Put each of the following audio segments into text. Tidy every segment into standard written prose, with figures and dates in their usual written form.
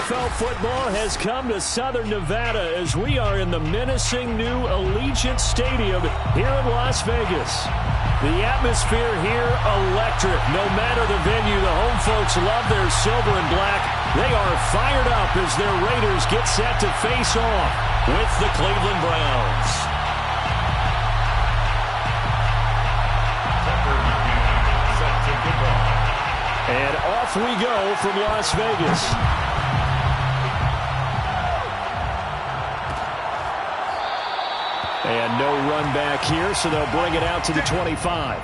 NFL football has come to Southern Nevada as we are in the menacing new Allegiant Stadium here in Las Vegas. The atmosphere here, electric. No matter the venue, the home folks love their silver and black. They are fired up as their Raiders get set to face off with the Cleveland Browns. And off we go from Las Vegas. And no run back here, so they'll bring it out to the 25.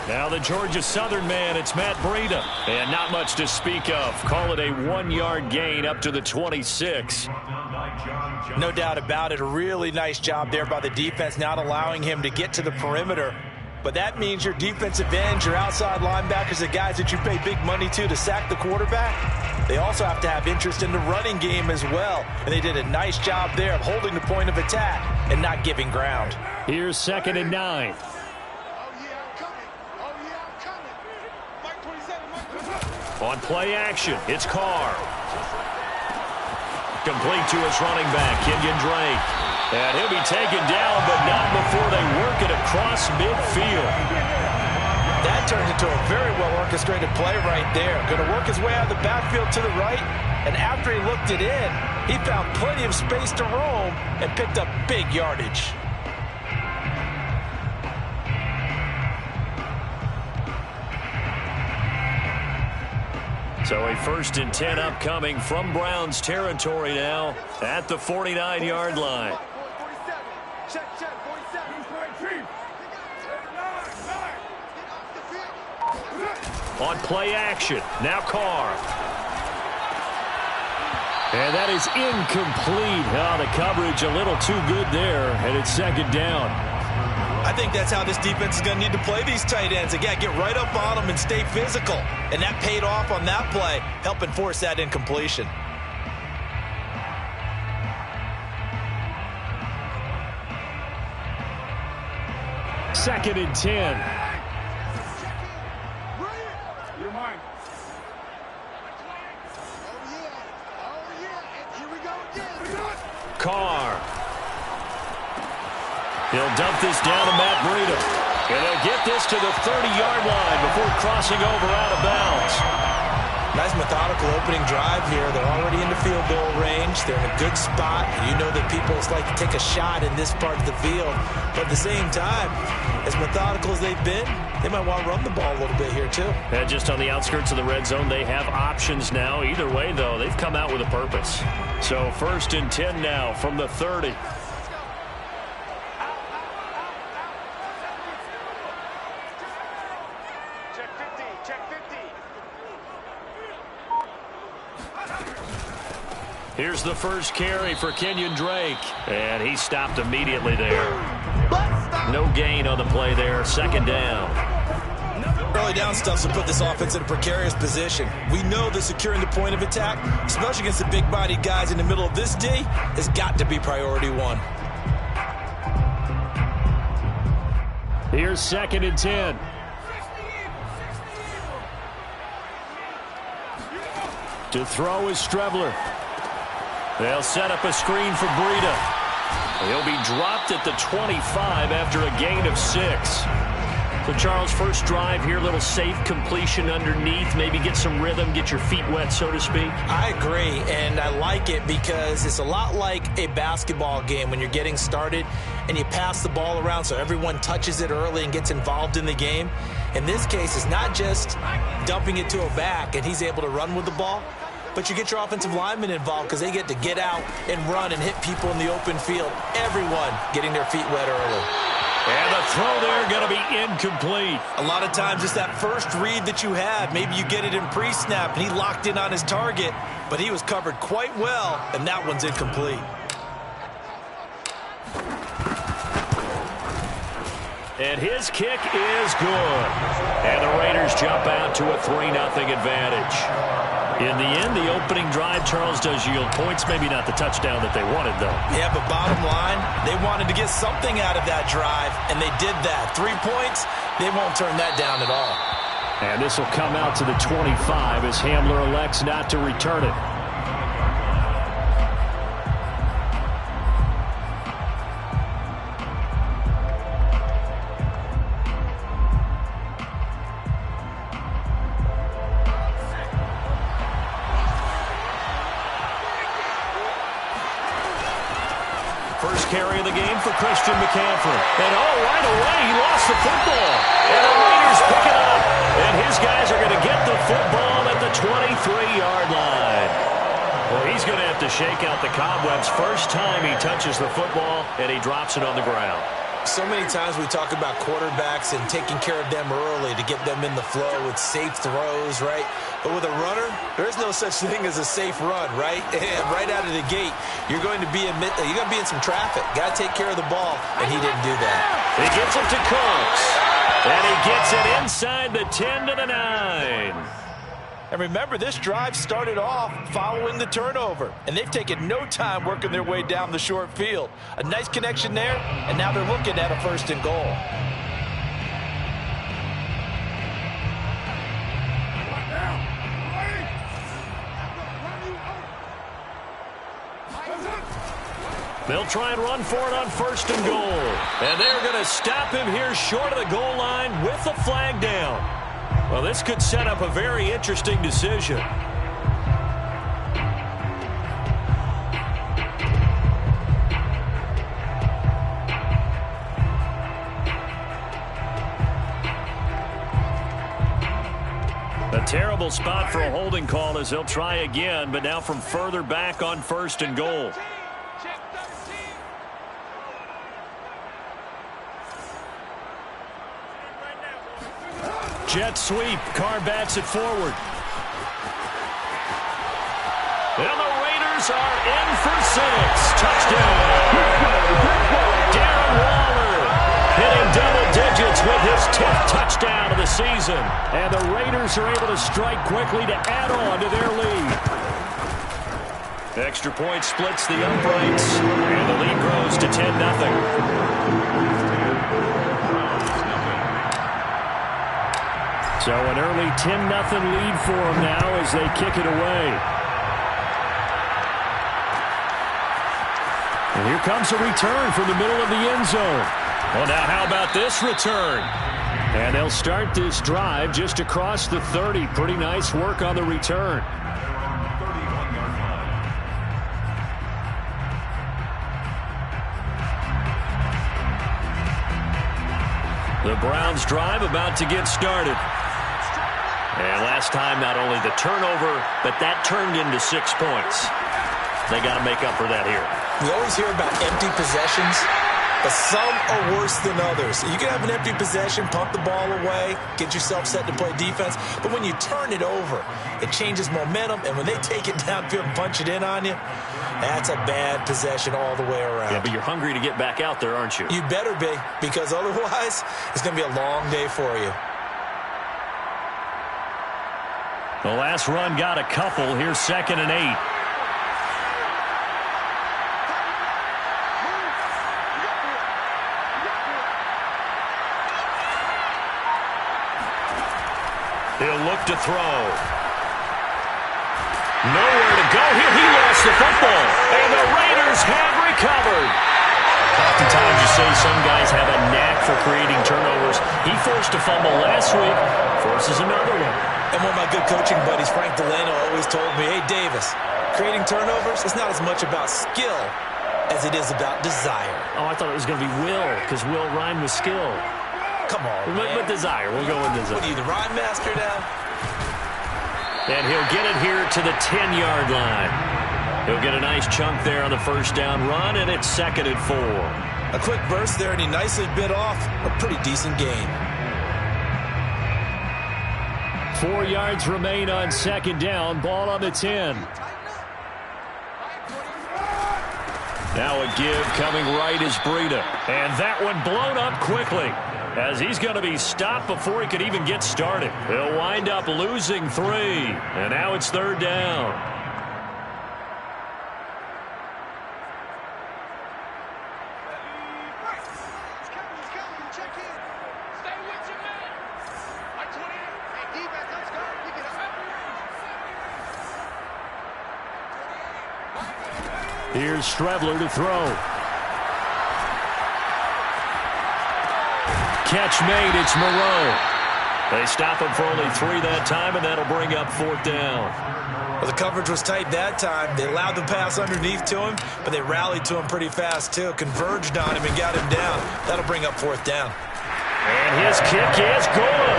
Now the Georgia Southern man, it's Matt Breida. And not much to speak of. Call it a 1-yard gain up to the 26. No doubt about it. A really nice job there by the defense, not allowing him to get to the perimeter. But that means your defensive ends, your outside linebackers, the guys that you pay big money to sack the quarterback, they also have to have interest in the running game as well. And they did a nice job there of holding the point of attack and not giving ground. Here's 2nd and 9. On play action, it's Carr. Complete to his running back, Kenyon Drake. And he'll be taken down, but not before they work it across midfield. That turned into a very well-orchestrated play right there. Going to work his way out of the backfield to the right, and after he looked it in, he found plenty of space to roam and picked up big yardage. So a 1st and 10 upcoming from Browns territory now at the 49-yard line. On play action, now Carr. And that is incomplete. Oh, the coverage a little too good there, and it's 2nd down. I think that's how this defense is going to need to play these tight ends. Again, get right up on them and stay physical. And that paid off on that play, helping force that incompletion. Second and 10. You're mine. Carr. He'll dump this down to Matt Breida. And he'll get this to the 30-yard line before crossing over out of bounds. Nice methodical opening drive here. They're already in the field goal range. They're in a good spot. You know that people like to take a shot in this part of the field. But at the same time, as methodical as they've been, they might want to run the ball a little bit here too. And just on the outskirts of the red zone, they have options now. Either way, though, they've come out with a purpose. So 1st and 10 now from the 30. Here's the first carry for Kenyon Drake. And he stopped immediately there. No gain on the play there. 2nd down. Early down stuff will put this offense in a precarious position. We know that securing the point of attack, especially against the big-bodied guys in the middle of this D, has got to be priority 1. Here's 2nd and 10. To throw is Strebler. They'll set up a screen for Breida. He'll be dropped at the 25 after a gain of 6. So, Charles, first drive here, little safe completion underneath, maybe get some rhythm, get your feet wet, so to speak. I agree, and I like it because it's a lot like a basketball game when you're getting started and you pass the ball around so everyone touches it early and gets involved in the game. In this case, it's not just dumping it to a back and he's able to run with the ball, but you get your offensive linemen involved because they get to get out and run and hit people in the open field. Everyone getting their feet wet early. And the throw there going to be incomplete. A lot of times it's that first read that you have. Maybe you get it in pre-snap, and he locked in on his target, but he was covered quite well, and that one's incomplete. And his kick is good. And the Raiders jump out to a 3-0 advantage. In the end, the opening drive, Charles, does yield points. Maybe not the touchdown that they wanted, though. Yeah, but bottom line, they wanted to get something out of that drive, and they did that. 3 points, they won't turn that down at all. And this will come out to the 25 as Hamler elects not to return it. First carry of the game for Christian McCaffrey. And right away, he lost the football. And the Raiders pick it up. And his guys are going to get the football at the 23-yard line. Well, he's going to have to shake out the cobwebs first time he touches the football, and he drops it on the ground. So many times we talk about quarterbacks and taking care of them early to get them in the flow with safe throws, right? But with a runner, there is no such thing as a safe run, right? And right out of the gate, you're going to be in some traffic. Got to take care of the ball, and he didn't do that. He gets it to Cooks, and he gets it inside the 10 to the 9. And remember, this drive started off following the turnover, and they've taken no time working their way down the short field. A nice connection there, and now they're looking at a 1st and goal. They'll try and run for it on 1st and goal. And they're going to stop him here short of the goal line with the flag down. Well, this could set up a very interesting decision. A terrible spot for a holding call as they'll try again, but now from further back on 1st and goal. Jet sweep. Carr bats it forward. And the Raiders are in for 6. Touchdown. Darren Waller hitting double digits with his 10th touchdown of the season. And the Raiders are able to strike quickly to add on to their lead. Extra point splits the uprights. And the lead grows to 10-0. So an early 10-0 lead for them now as they kick it away. And here comes a return from the middle of the end zone. Well, now how about this return? And they'll start this drive just across the 30. Pretty nice work on the return. The Browns drive about to get started. And last time, not only the turnover, but that turned into 6 points. They got to make up for that here. We always hear about empty possessions, but some are worse than others. You can have an empty possession, pump the ball away, get yourself set to play defense, but when you turn it over, it changes momentum, and when they take it downfield and punch it in on you, that's a bad possession all the way around. Yeah, but you're hungry to get back out there, aren't you? You better be, because otherwise, it's going to be a long day for you. The last run got a couple. Here's 2nd and 8. He'll look to throw. Nowhere to go here. He lost the football. And the Raiders have recovered. Oftentimes you say some guys have a knack for creating turnovers. He forced a fumble last week, forces another one. And one of my good coaching buddies, Frank Delano, always told me, hey, Davis, creating turnovers is not as much about skill as it is about desire. Oh, I thought it was going to be will, because will rhyme with skill. Come on, man. But desire. We'll go with desire. What are you, the rhyme master now? And he'll get it here to the 10-yard line. He'll get a nice chunk there on the 1st down run, and it's 2nd and 4. A quick burst there, and he nicely bit off a pretty decent gain. 4 yards remain on second down. Ball on the 10. Now a give coming right is Breida. And that one blown up quickly, as he's going to be stopped before he could even get started. He'll wind up losing 3. And now it's third down. Here's Strebler to throw. Catch made. It's Moreau. They stop him for only 3 that time, and that'll bring up fourth down. Well, the coverage was tight that time. They allowed the pass underneath to him, but they rallied to him pretty fast, too. Converged on him and got him down. That'll bring up fourth down. And his kick is good.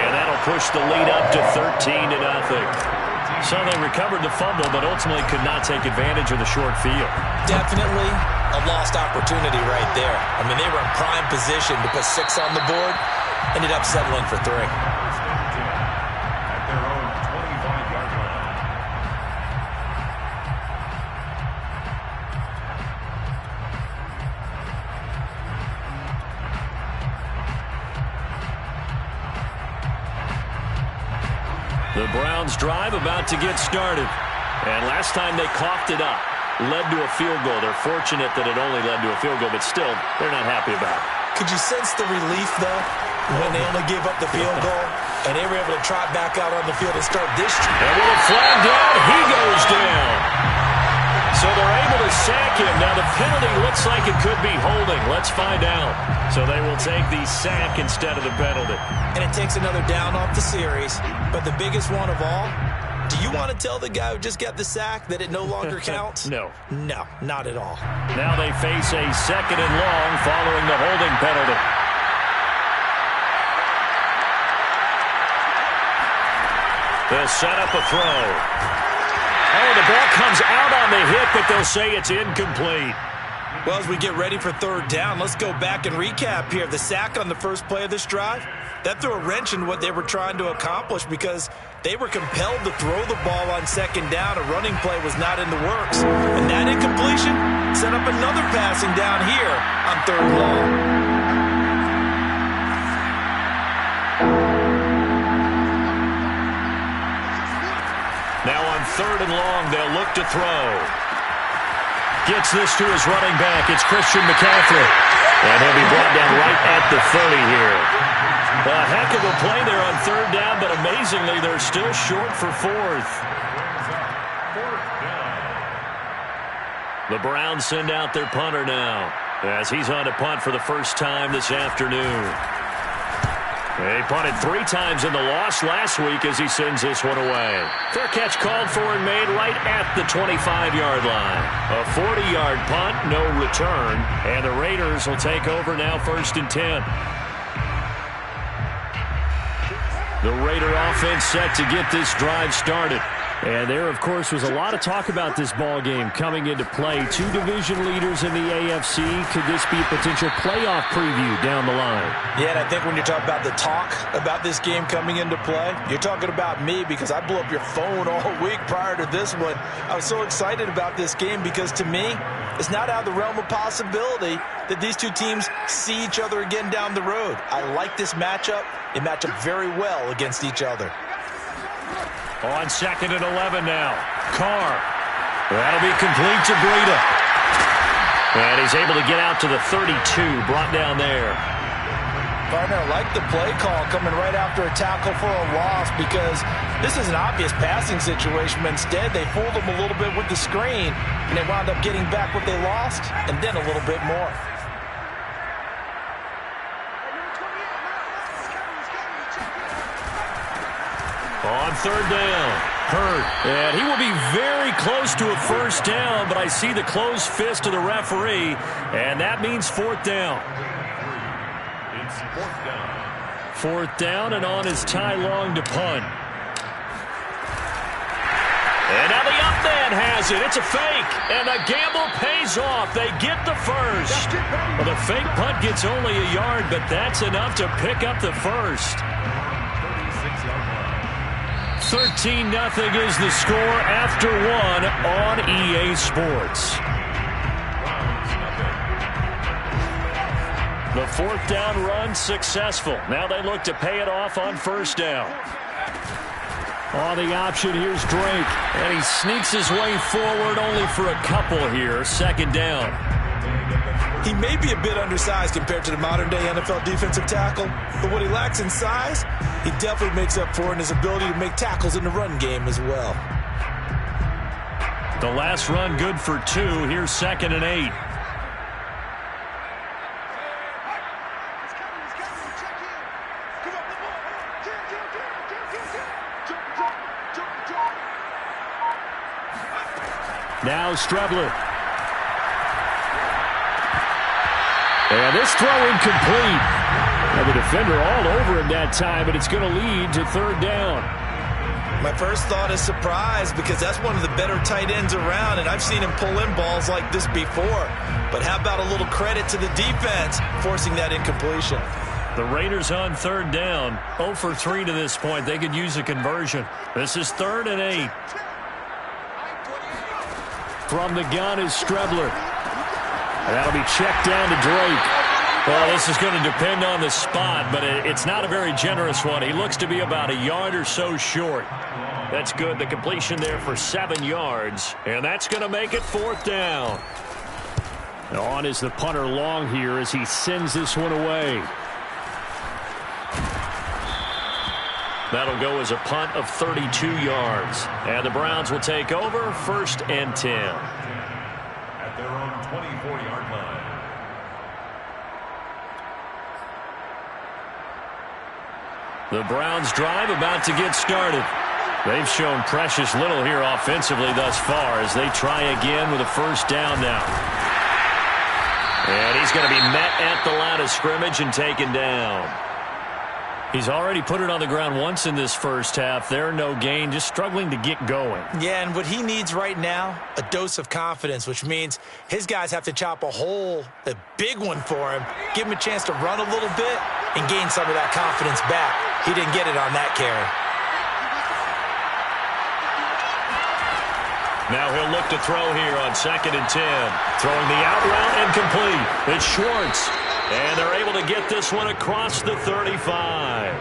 And that'll push the lead up to 13-0. So they recovered the fumble, but ultimately could not take advantage of the short field. Definitely a lost opportunity right there. I mean, they were in prime position to put 6 on the board. Ended up settling for 3. At their own 25-yard line. The Browns drive about to get started. And last time they coughed it up, led to a field goal. They're fortunate that it only led to a field goal, but still, they're not happy about it. Could you sense the relief, though, when they only gave up the field goal and they were able to trot back out on the field and start this? And with a flag down, he goes down. So they're able to sack him. Now the penalty looks like it could be holding. Let's find out. So they will take the sack instead of the penalty. And it takes another down off the series. But the biggest one of all, do you want to tell the guy who just got the sack that it no longer counts? No. No, not at all. Now they face a 2nd and long following the holding penalty. They'll set up a throw. Oh, the ball comes out on the hit, but they'll say it's incomplete. Well, as we get ready for third down, let's go back and recap here. The sack on the first play of this drive, that threw a wrench in what they were trying to accomplish because they were compelled to throw the ball on second down. A running play was not in the works. And that incompletion set up another passing down here on third and long. Now on 3rd and long, they'll look to throw. Gets this to his running back. It's Christian McCaffrey. And he'll be brought down right at the 30 here. A heck of a play there on 3rd down, but amazingly, they're still short for 4th. The Browns send out their punter now, as he's on to punt for the first time this afternoon. They punted 3 times in the loss last week as he sends this one away. Fair catch called for and made right at the 25-yard line. A 40-yard punt, no return, and the Raiders will take over now 1st and 10. The Raider offense set to get this drive started. And there, of course, was a lot of talk about this ball game coming into play. 2 division leaders in the AFC. Could this be a potential playoff preview down the line? Yeah, and I think when you talk about the talk about this game coming into play, you're talking about me because I blew up your phone all week prior to this one. I was so excited about this game because, to me, it's not out of the realm of possibility that these two teams see each other again down the road. I like this matchup. They match up very well against each other. On 2nd and 11 now. Carr. That'll be complete to Breida. And he's able to get out to the 32, brought down there. Partner, I like the play call coming right after a tackle for a loss because this is an obvious passing situation, but instead they fooled them a little bit with the screen, and they wound up getting back what they lost and then a little bit more. On 3rd down, Hurt. And he will be very close to a first down, but I see the closed fist of the referee, and that means 4th down. It's 4th down. 4th down, and on is Ty Long to punt. And now the up man has it. It's a fake. And the gamble pays off. They get the first. Well, the fake punt gets only a yard, but that's enough to pick up the first. 13-0 is the score after one on EA Sports. The fourth down run successful. Now they look to pay it off on first down. On the option, here's Drake. And he sneaks his way forward only for a couple here. Second down. He may be a bit undersized compared to the modern-day NFL defensive tackle, but what he lacks in size, he definitely makes up for in his ability to make tackles in the run game as well. The last run good for 2. Here's 2nd and 8. Now Strebler. And this throw incomplete. And the defender all over him that time, but it's going to lead to third down. My first thought is surprise because that's one of the better tight ends around, and I've seen him pull in balls like this before. But how about a little credit to the defense forcing that incompletion? The Raiders on third down. 0 for 3 to this point. They could use a conversion. This is 3rd and 8. From the gun is Strebler. And that'll be checked down to Drake. Well, this is going to depend on the spot, but it's not a very generous one. He looks to be about a yard or so short. That's good. The completion there for 7 yards. And that's going to make it 4th down. And on is the punter Long here as he sends this one away. That'll go as a punt of 32 yards. And the Browns will take over 1st and 10. At their own 24-yard line. The Browns drive about to get started. They've shown precious little here offensively thus far as they try again with a first down now. And he's going to be met at the line of scrimmage and taken down. He's already put it on the ground once in this first half. There, no gain, just struggling to get going. Yeah, and what he needs right now, a dose of confidence, which means his guys have to chop a hole, a big one for him, give him a chance to run a little bit and gain some of that confidence back. He didn't get it on that carry. Now he'll look to throw here on 2nd and 10. Throwing the out route incomplete. It's Schwartz. And they're able to get this one across the 35.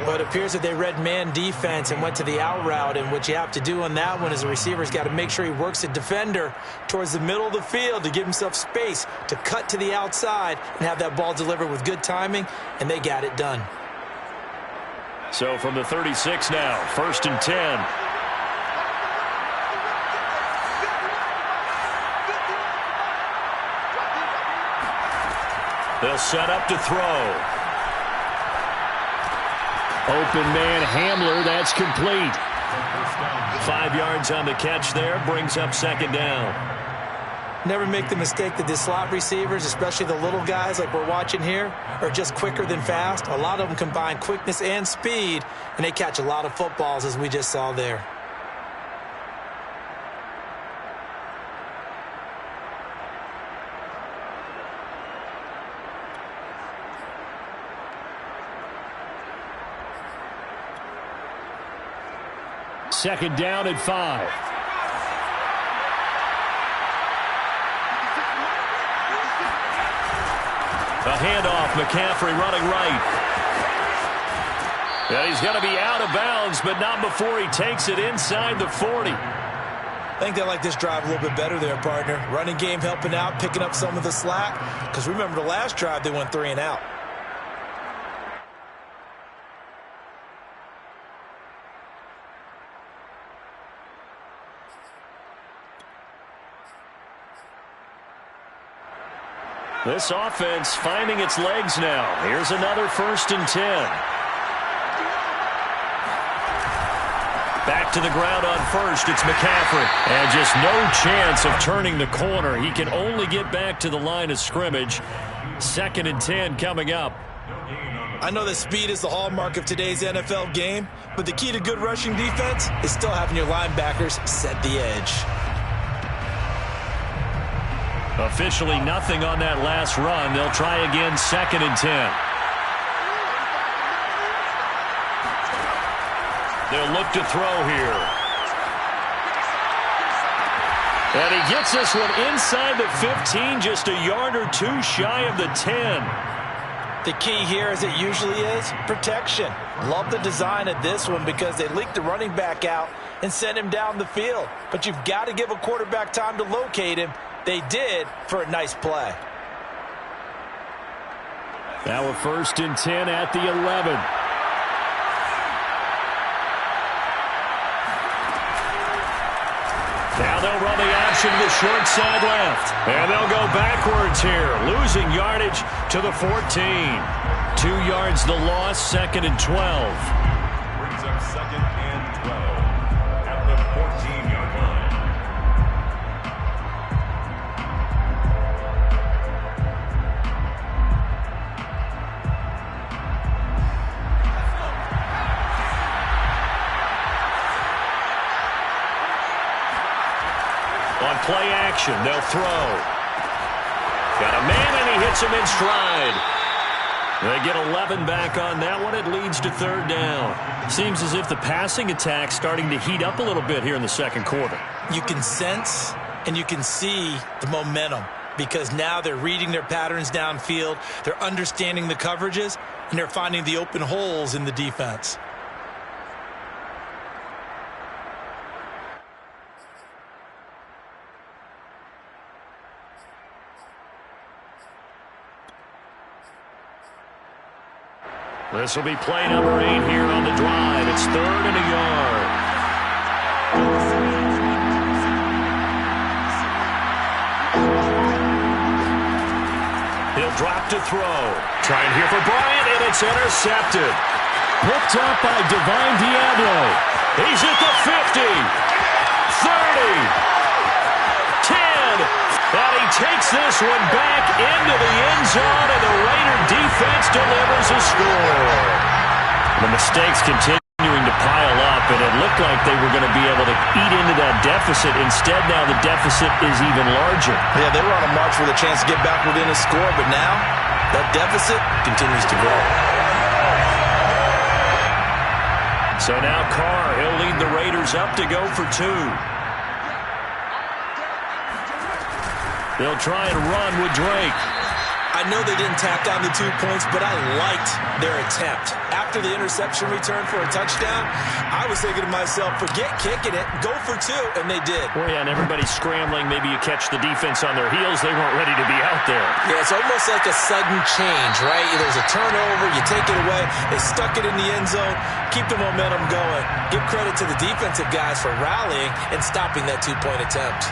Well, it appears that they read man defense and went to the out route. And what you have to do on that one is the receiver's got to make sure he works the defender towards the middle of the field to give himself space to cut to the outside and have that ball delivered with good timing. And they got it done. So from the 36 now, 1st and 10. They'll set up to throw. Open man Hamler, that's complete. 5 yards on the catch there, brings up 2nd down. Never make the mistake that the slot receivers, especially the little guys like we're watching here, are just quicker than fast. A lot of them combine quickness and speed, and they catch a lot of footballs as we just saw there. Second down at 5. A handoff, McCaffrey running right. And he's going to be out of bounds, but not before he takes it inside the 40. I think they like this drive a little bit better there, partner. Running game helping out, picking up some of the slack. Because remember the last drive, they went 3 and out. This offense finding its legs now. Here's another 1st and 10. Back to the ground on 1st. It's McCaffrey. And just no chance of turning the corner. He can only get back to the line of scrimmage. 2nd and 10 coming up. No gain on the I know that speed is the hallmark of today's NFL game, but the key to good rushing defense is still having your linebackers set the edge. Officially nothing on that last run. They'll try again, 2nd and 10. They'll look to throw here. And he gets this one inside the 15, just a yard or two shy of the 10. The key here, as it usually is, protection. Love the design of this one because they leaked the running back out and sent him down the field. But you've got to give a quarterback time to locate him. They did for a nice play. Now a 1st and 10 at the 11. Now they'll run the option to the short side left. And they'll go backwards here, losing yardage to the 14. 2 yards the loss, 2nd and 12. Brings up 2nd and 12 at the 14-yard line. On play action, they'll throw. Got a man, and he hits him in stride. They get 11 back on that one. It leads to 3rd down. Seems as if the passing attack's starting to heat up a little bit here in the 2nd quarter. You can sense and you can see the momentum because now they're reading their patterns downfield, they're understanding the coverages, and they're finding the open holes in the defense. This will be play number 8 here on the drive. It's 3rd and a yard. He'll drop to throw. Trying here for Bryant, and it's intercepted. Picked up by Divine Diablo. He's at the 50, 30, 10. And he takes this one back into the end zone, and the Raider defense delivers a score. The mistakes continuing to pile up, and it looked like they were going to be able to eat into that deficit. Instead, now the deficit is even larger. Yeah, they were on a march with a chance to get back within a score, but now that deficit continues to grow. So now Carr, he'll lead the Raiders up to go for 2. They'll try and run with Drake. I know they didn't tack on the 2 points, but I liked their attempt. After the interception return for a touchdown, I was thinking to myself, forget kicking it, go for 2, and they did. Well, yeah, and everybody's scrambling. Maybe you catch the defense on their heels. They weren't ready to be out there. Yeah, it's almost like a sudden change, right? There's a turnover, you take it away, they stuck it in the end zone, keep the momentum going. Give credit to the defensive guys for rallying and stopping that 2-point attempt.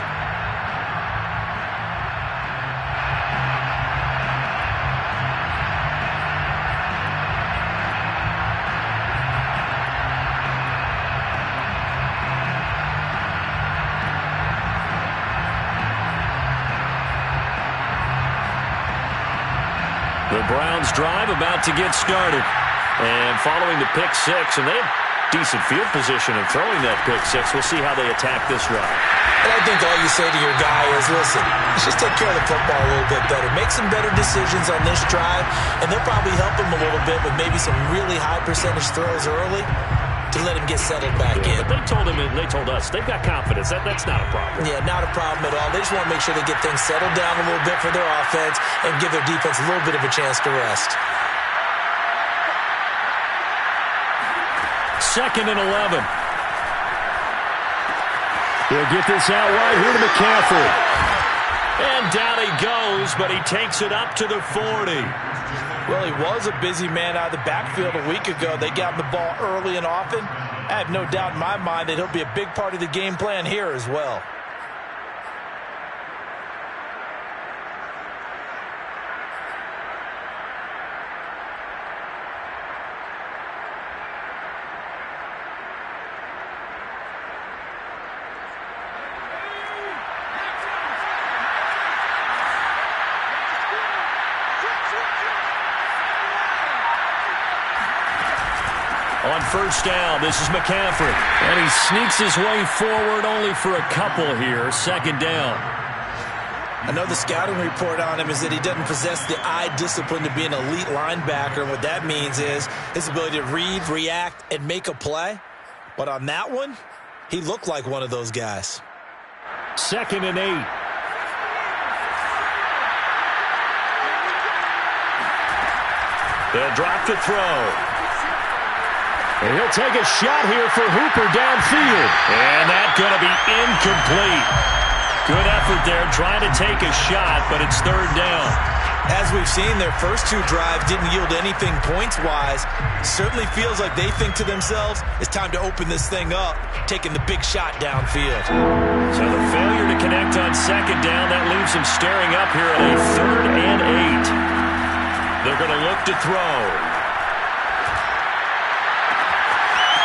The Browns drive about to get started. And following the pick 6, and they have decent field position in throwing that pick 6. We'll see how they attack this drive. And I think all you say to your guy is, listen, let's just take care of the football a little bit better. Make some better decisions on this drive, and they'll probably help him a little bit with maybe some really high percentage throws early to let him get settled back in. But they told us they've got confidence. That's not a problem. Yeah, not a problem at all. They just want to make sure they get things settled down a little bit for their offense and give their defense a little bit of a chance to rest. 2nd and 11. He'll get this out wide here to McCaffrey. And down he goes, but he takes it up to the 40. Well, he was a busy man out of the backfield a week ago. They got him the ball early and often. I have no doubt in my mind that he'll be a big part of the game plan here as well. on first down. This is McCaffrey. And he sneaks his way forward only for a couple here. Second down. I know the scouting report on him is that he doesn't possess the eye discipline to be an elite linebacker. And what that means is his ability to read, react, and make a play. But on that one, he looked like one of those guys. 2nd and 8. They'll drop to throw. And he'll take a shot here for Hooper downfield. And that's going to be incomplete. Good effort there trying to take a shot, but it's third down. As we've seen, their first 2 drives didn't yield anything points-wise. Certainly feels like they think to themselves, it's time to open this thing up, taking the big shot downfield. So the failure to connect on second down, that leaves them staring up here at a 3rd and 8. They're going to look to throw.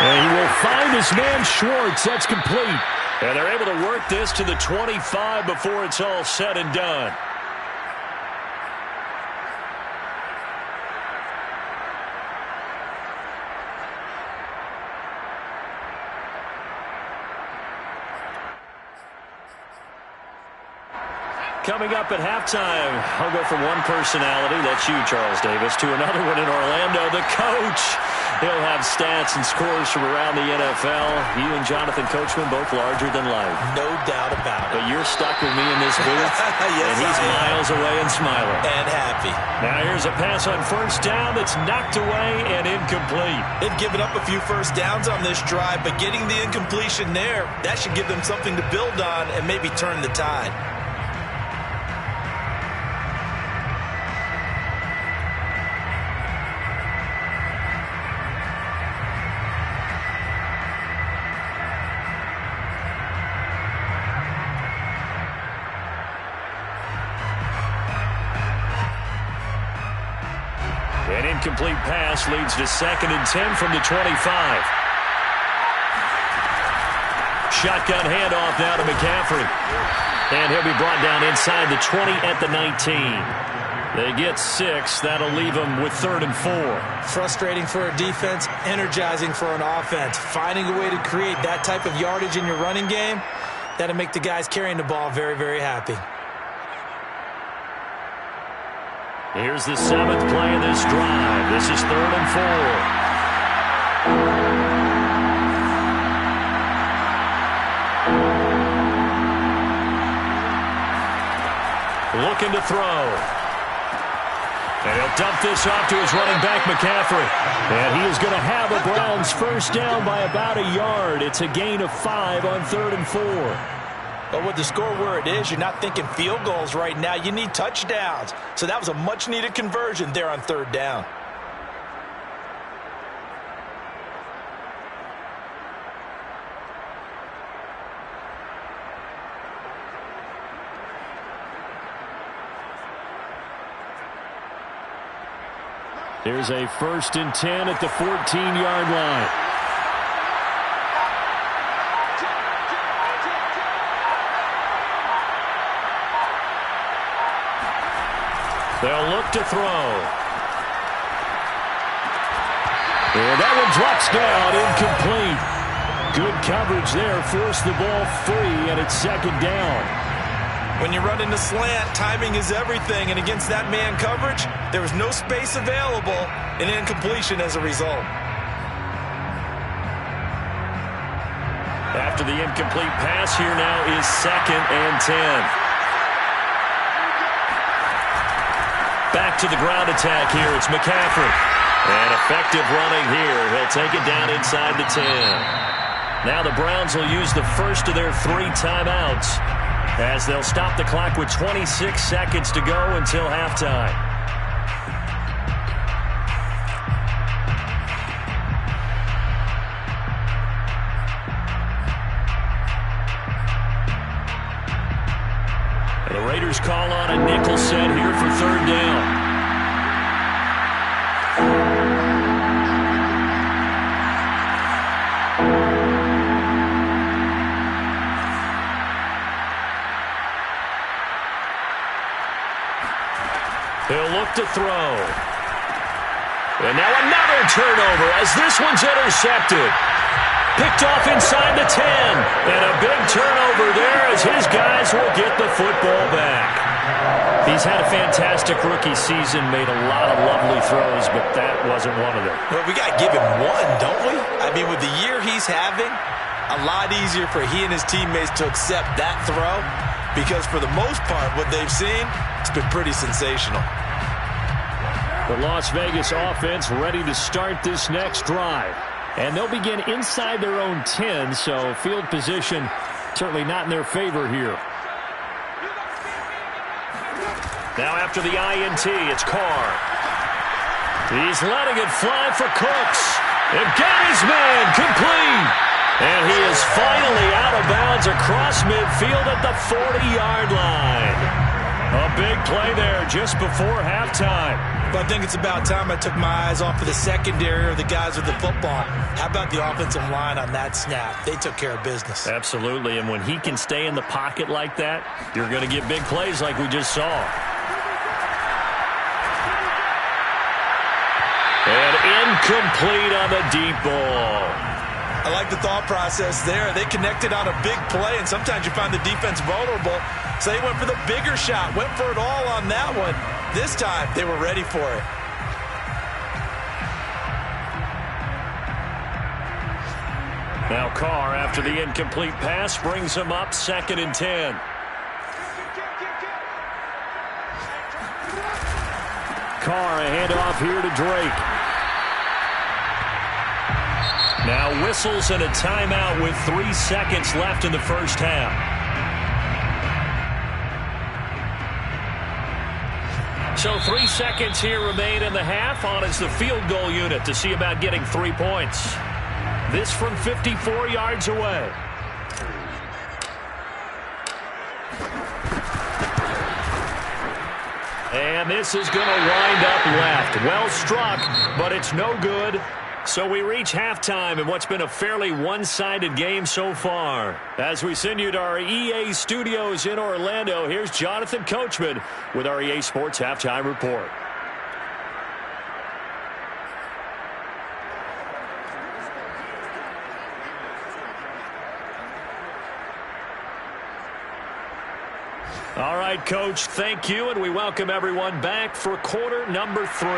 And he will find his man Schwartz. That's complete. And they're able to work this to the 25 before it's all said and done. Coming up at halftime, I'll go from one personality, that's you, Charles Davis, to another one in Orlando, the coach. He'll have stats and scores from around the NFL. You and Jonathan Coachman, both larger than life. No doubt about it. But you're stuck with me in this booth, yes, and he's miles away and smiling. And happy. Now here's a pass on first down that's knocked away and incomplete. They've given up a few first downs on this drive, but getting the incompletion there, that should give them something to build on and maybe turn the tide. An incomplete pass leads to 2nd and 10 from the 25. Shotgun handoff now to McCaffrey. And he'll be brought down inside the 20 at the 19. They get 6. That'll leave them with 3rd and 4. Frustrating for a defense, energizing for an offense. Finding a way to create that type of yardage in your running game, that'll make the guys carrying the ball very, very happy. Here's the 7th play of this drive. This is 3rd and 4. Looking to throw. And he'll dump this off to his running back, McCaffrey. And he is going to have a Browns first down by about a yard. It's a gain of 5 on 3rd and 4. But with the score where it is, you're not thinking field goals right now. You need touchdowns. So that was a much-needed conversion there on 3rd down. Here's a 1st and 10 at the 14-yard line. They'll look to throw. And that one drops down, incomplete. Good coverage there, forced the ball free, and it's 2nd down. When you run into slant, timing is everything, and against that man coverage, there was no space available, and incompletion as a result. After the incomplete pass, here now is 2nd and 10. Back to the ground attack here. It's McCaffrey. And effective running here. He'll take it down inside the 10. Now the Browns will use the first of their 3 timeouts as they'll stop the clock with 26 seconds to go until halftime. The Raiders call on a nickel set here for 3rd down. He'll look to throw. And now another turnover as this one's intercepted. Picked off inside the 10. And a big turnover there as his guys will get the football back. He's had a fantastic rookie season, made a lot of lovely throws, but that wasn't one of them. Well, we got to give him one, don't we? I mean, with the year he's having, a lot easier for he and his teammates to accept that throw because for the most part, what they've seen, it's been pretty sensational. The Las Vegas offense ready to start this next drive. And they'll begin inside their own 10, so field position certainly not in their favor here. Now after the INT, it's Carr. He's letting it fly for Cooks. And got his man complete. And he is finally out of bounds across midfield at the 40-yard line. A big play there just before halftime. But I think it's about time I took my eyes off of the secondary or the guys with the football. How about the offensive line on that snap? They took care of business. Absolutely, and when he can stay in the pocket like that, you're going to get big plays like we just saw. And incomplete on the deep ball. I like the thought process there. They connected on a big play, and sometimes you find the defense vulnerable. So they went for the bigger shot, went for it all on that one. This time, they were ready for it. Now Carr, after the incomplete pass, brings him up 2nd and 10. Carr, a handoff here to Drake. Now whistles and a timeout with 3 seconds left in the first half. So 3 seconds here remain in the half. On is the field goal unit to see about getting 3 points. This from 54 yards away. And this is going to wind up left. Well struck, but it's no good. So we reach halftime in what's been a fairly one-sided game so far. As we send you to our EA studios in Orlando, here's Jonathan Coachman with our EA Sports Halftime Report. All right, Coach, thank you, and we welcome everyone back for quarter number 3.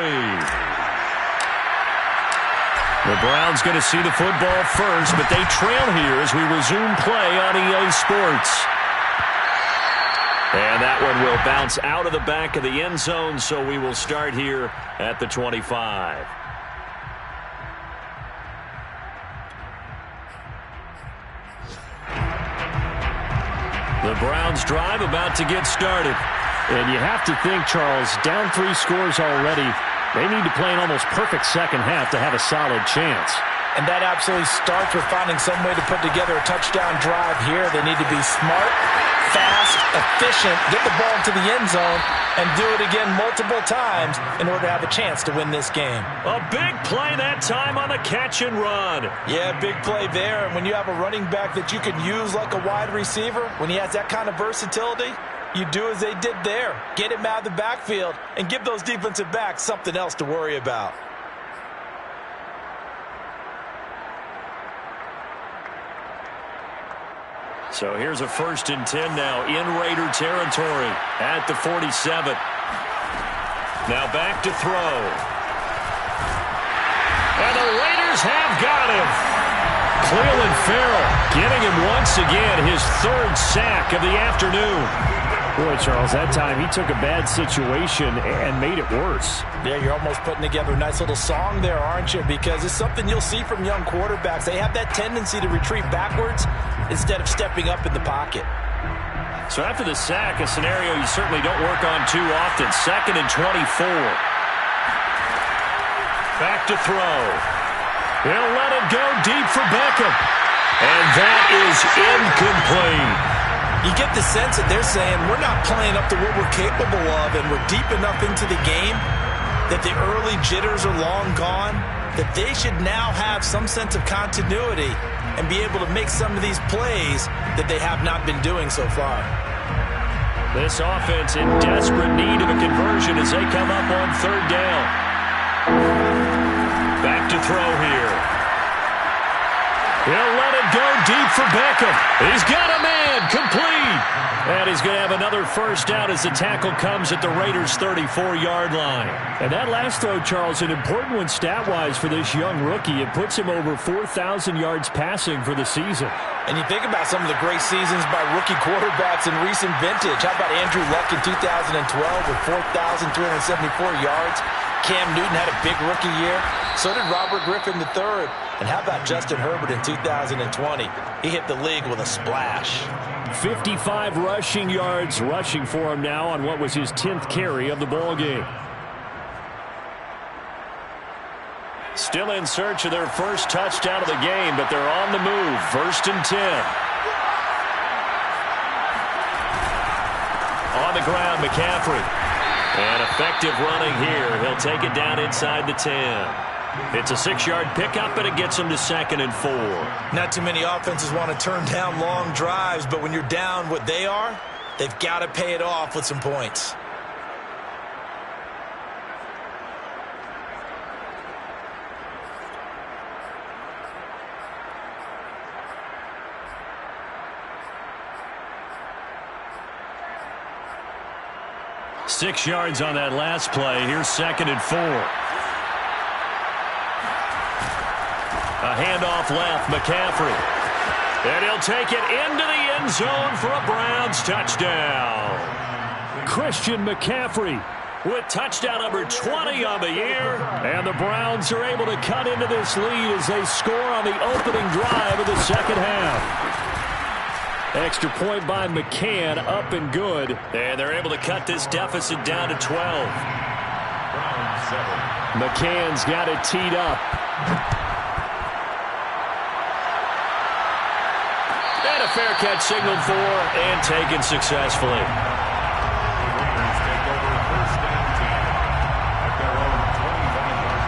The Browns going to see the football first, but they trail here as we resume play on EA Sports. And that one will bounce out of the back of the end zone, so we will start here at the 25. The Browns drive about to get started. And you have to think, Charles, down 3 scores already. They need to play an almost perfect second half to have a solid chance. And that absolutely starts with finding some way to put together a touchdown drive here. They need to be smart, fast, efficient, get the ball into the end zone, and do it again multiple times in order to have a chance to win this game. A big play that time on the catch and run. Yeah, big play there. And when you have a running back that you can use like a wide receiver, when he has that kind of versatility, you do as they did there. Get him out of the backfield and give those defensive backs something else to worry about. So here's a 1st and 10 now in Raider territory at the 47. Now back to throw. And the Raiders have got him. Cleveland Farrell getting him once again, his 3rd sack of the afternoon. Boy, Charles, that time he took a bad situation and made it worse. Yeah, you're almost putting together a nice little song there, aren't you? Because it's something you'll see from young quarterbacks. They have that tendency to retreat backwards instead of stepping up in the pocket. So after the sack, a scenario you certainly don't work on too often. 2nd and 24. Back to throw. He'll let it go deep for Beckham. And that is incomplete. You get the sense that they're saying we're not playing up to what we're capable of, and we're deep enough into the game that the early jitters are long gone, that they should now have some sense of continuity and be able to make some of these plays that they have not been doing so far. This offense in desperate need of a conversion as they come up on 3rd down. throw here. He'll let it go deep for Beckham. He's got a man, complete. And he's going to have another first down as the tackle comes at the Raiders' 34-yard line. And that last throw, Charles, an important one stat-wise for this young rookie. It puts him over 4,000 yards passing for the season. And you think about some of the great seasons by rookie quarterbacks in recent vintage. How about Andrew Luck in 2012 with 4,374 yards? Cam Newton had a big rookie year. So did Robert Griffin III. And how about Justin Herbert in 2020? He hit the league with a splash. 55 rushing yards rushing for him now on what was his 10th carry of the ball game. Still in search of their first touchdown of the game, but they're on the move. 1st and 10. On the ground, McCaffrey. And effective running here. He'll take it down inside the 10. It's a 6-yard pickup, and it gets him to 2nd and 4. Not too many offenses want to turn down long drives, but when you're down what they are, they've got to pay it off with some points. Six yards on that last play. Here's 2nd and 4. A handoff left, McCaffrey. And he'll take it into the end zone for a Browns touchdown. Christian McCaffrey with touchdown number 20 on the year. And the Browns are able to cut into this lead as they score on the opening drive of the second half. Extra point by McCann, up and good. And they're able to cut this deficit down to 12. McCann's got it teed up. And a fair catch signaled for and taken successfully. Raiders take over 1st and 10 at their own 25-yard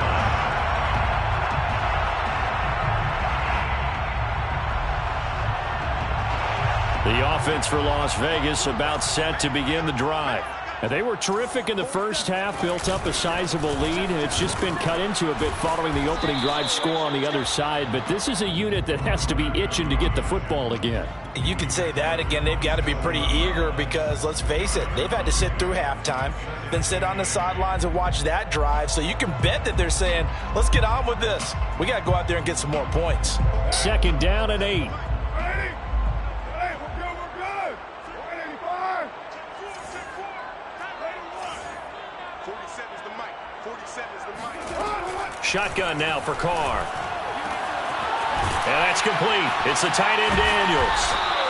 line. The offense for Las Vegas about set to begin the drive. And they were terrific in the first half, built up a sizable lead. It's just been cut into a bit following the opening drive score on the other side. But this is a unit that has to be itching to get the football again. You can say that again. They've got to be pretty eager because, let's face it, they've had to sit through halftime, then sit on the sidelines and watch that drive. So you can bet that they're saying, let's get on with this. We got to go out there and get some more points. 2nd down and 8. Shotgun now for Carr. And that's complete. It's the tight end Daniels.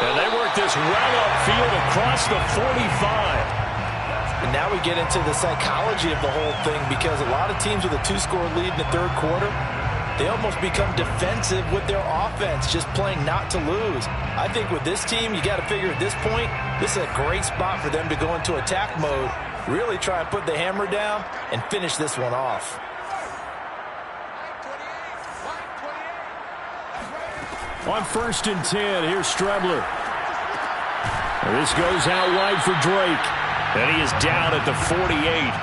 And they work this well upfield across the 45. And now we get into the psychology of the whole thing because a lot of teams with a 2-score lead in the 3rd quarter, they almost become defensive with their offense, just playing not to lose. I think with this team, you got to figure at this point, this is a great spot for them to go into attack mode, really try and put the hammer down and finish this one off. On 1st and 10, here's Strebler. This goes out wide for Drake. And he is down at the 48.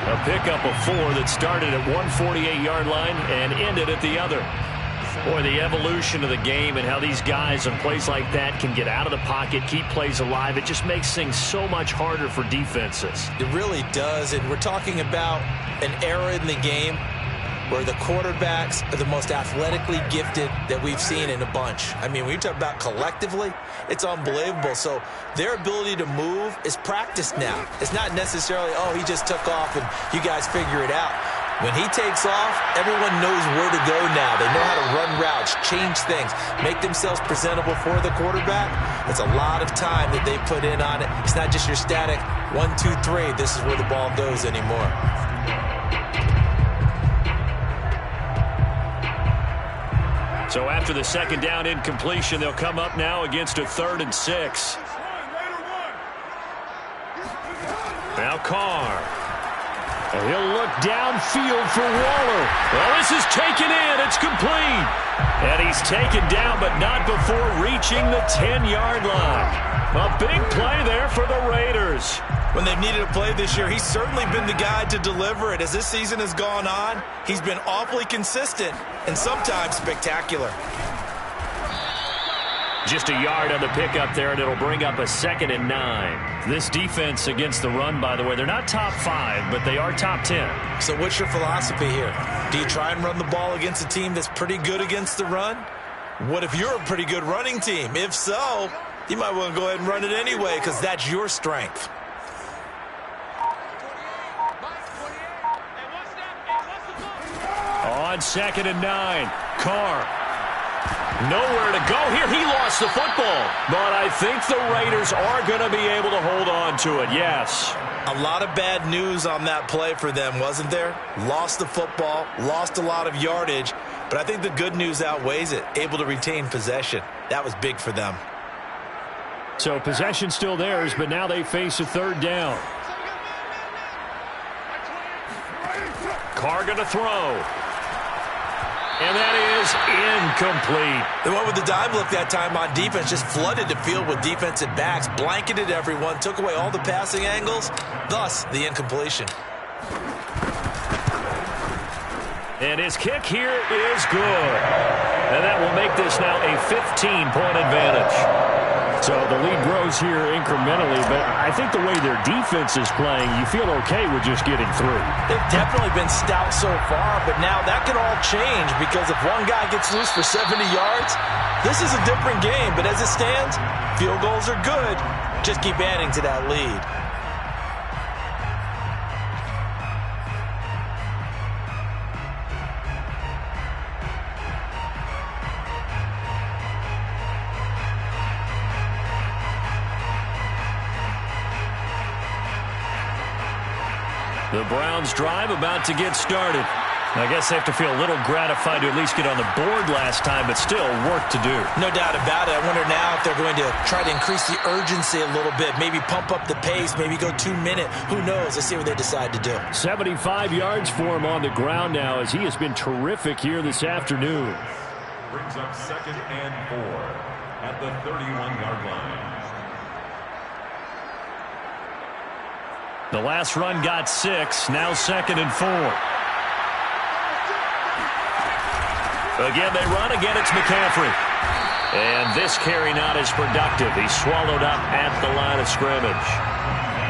A pickup of 4 that started at one 48-yard line and ended at the other. Boy, the evolution of the game and how these guys on plays like that can get out of the pocket, keep plays alive, it just makes things so much harder for defenses. It really does, and we're talking about an era in the game where the quarterbacks are the most athletically gifted that we've seen in a bunch. I mean, when you talk about collectively, it's unbelievable. So their ability to move is practiced now. It's not necessarily, oh, he just took off and you guys figure it out. When he takes off, everyone knows where to go now. They know how to run routes, change things, make themselves presentable for the quarterback. It's a lot of time that they put in on it. It's not just your static 1, 2, 3. This is where the ball goes anymore. So after the 2nd down incompletion, they'll come up now against a 3rd and 6. Now Carr. And he'll look downfield for Waller. Well, this is taken in. It's complete. And he's taken down, but not before reaching the 10-yard line. A big play there for the Raiders. When they've needed a play this year, he's certainly been the guy to deliver it. As this season has gone on, he's been awfully consistent and sometimes spectacular. Just a yard on the pickup there, and it'll bring up a 2nd and 9. This defense against the run, by the way, they're not top 5, but they are top 10. So what's your philosophy here? Do you try and run the ball against a team that's pretty good against the run? What if you're a pretty good running team? If so, you might want to go ahead and run it anyway because that's your strength. On 2nd and 9, Carr. Nowhere to go here. He lost the football. But I think the Raiders are going to be able to hold on to it, yes. A lot of bad news on that play for them, wasn't there? Lost the football, lost a lot of yardage, but I think the good news outweighs it. Able to retain possession. That was big for them. So possession still theirs, but now they face a 3rd down. Carr going to throw. And that is incomplete. They went with the dime look that time on defense, just flooded the field with defensive backs, blanketed everyone, took away all the passing angles, thus the incompletion. And his kick here is good. And that will make this now a 15-point advantage. So the lead grows here incrementally, but I think the way their defense is playing, you feel okay with just getting through. They've definitely been stout so far, but now that could all change because if one guy gets loose for 70 yards, this is a different game. But as it stands, field goals are good. Just keep adding to that lead. The Browns drive about to get started. I guess they have to feel a little gratified to at least get on the board last time, but still work to do. No doubt about it. I wonder now if they're going to try to increase the urgency a little bit, maybe pump up the pace, maybe go 2-minute. Who knows? Let's see what they decide to do. 75 yards for him on the ground now as he has been terrific here this afternoon. Brings up 2nd and 4 at the 31-yard line. The last run got 6, now 2nd and 4. Again, they run. Again, it's McCaffrey. And this carry not as productive. He's swallowed up at the line of scrimmage.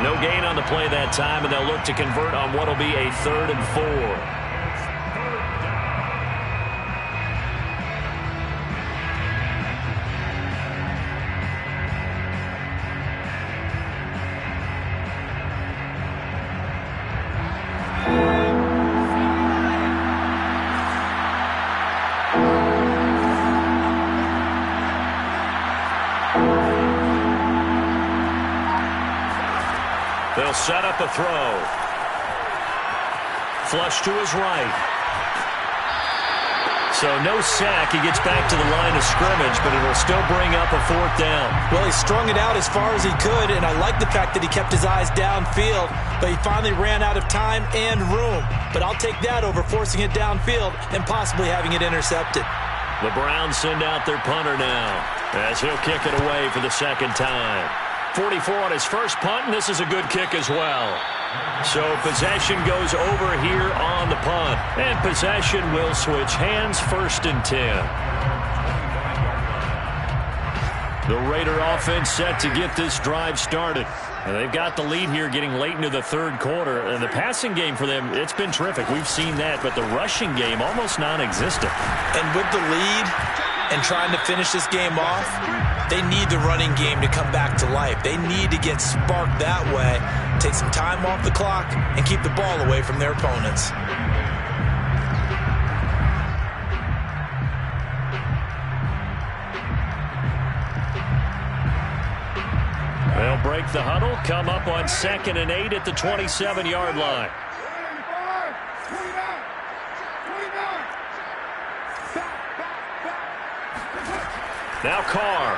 No gain on the play that time, and they'll look to convert on what will be a 3rd and 4. They'll set up a throw. Flush to his right. So no sack. He gets back to the line of scrimmage, but it'll still bring up a 4th down. Well, he strung it out as far as he could, and I like the fact that he kept his eyes downfield, but he finally ran out of time and room. But I'll take that over forcing it downfield and possibly having it intercepted. The Browns send out their punter now as he'll kick it away for the 2nd time. 44 on his first punt, and this is a good kick as well. So possession goes over here on the punt, and possession will switch hands, 1st and 10. The Raider offense set to get this drive started. And they've got the lead here getting late into the 3rd quarter. And the passing game for them, it's been terrific. We've seen that, but the rushing game almost non-existent. And with the lead and trying to finish this game off, they need the running game to come back to life. They need to get sparked that way, take some time off the clock, and keep the ball away from their opponents. They'll break the huddle, come up on 2nd and 8 at the 27-yard line. Now Carr.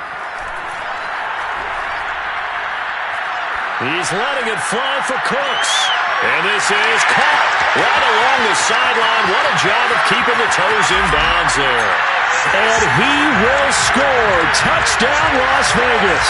He's letting it fly for Cooks. And this is caught right along the sideline. What a job of keeping the toes in bounds there. And he will score. Touchdown, Las Vegas.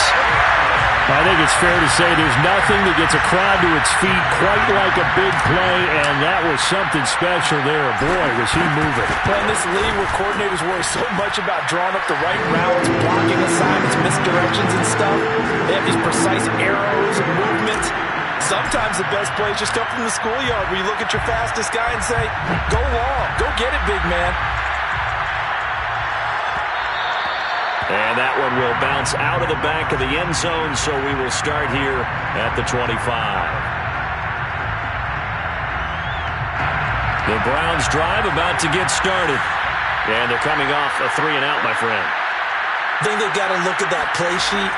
I think it's fair to say there's nothing that gets a crowd to its feet quite like a big play, and that was something special there. Boy, was he moving. Well, in this league where coordinators worry so much about drawing up the right routes, blocking assignments, misdirections and stuff, they have these precise arrows and movements. Sometimes the best plays just come from the schoolyard where you look at your fastest guy and say, go long, go get it, big man. And that one will bounce out of the back of the end zone, so we will start here at the 25. The Browns drive about to get started. And they're coming off a 3-and-out, my friend. I think they've got to look at that play sheet